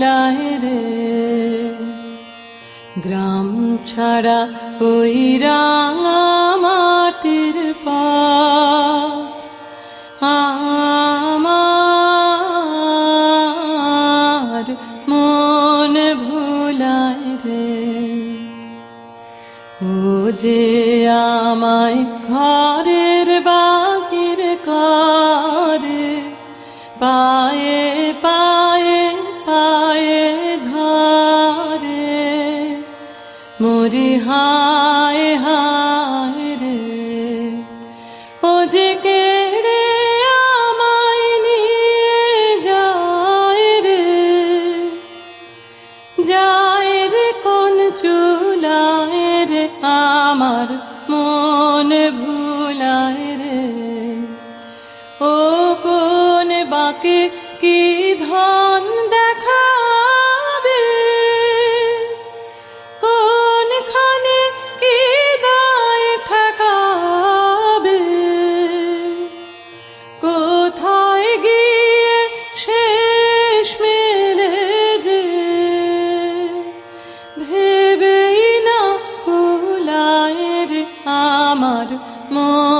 ভুলায় রে। গ্রাম ছাড়া ওই রাঙা মাটির পথ আমার মন ভুলায় রে। ও যে আমায় ঘরের বাহির করে, পায়ে পায়ে পায়ে ধরে, মরি হায় হায় রে। ও যে কেড়ে আমায় নিয়ে যায় রে, যায় রে কোন চুলায় রে, আমার মন ভুলায় রে। ও কোন বাঁকে কি ধন দেখাবে, কোনখানে কি দায় ঠেকাবে, কোথায় গিয়ে শেষ মেলে যে, ভেবেই না কুলায় রে আমার মন।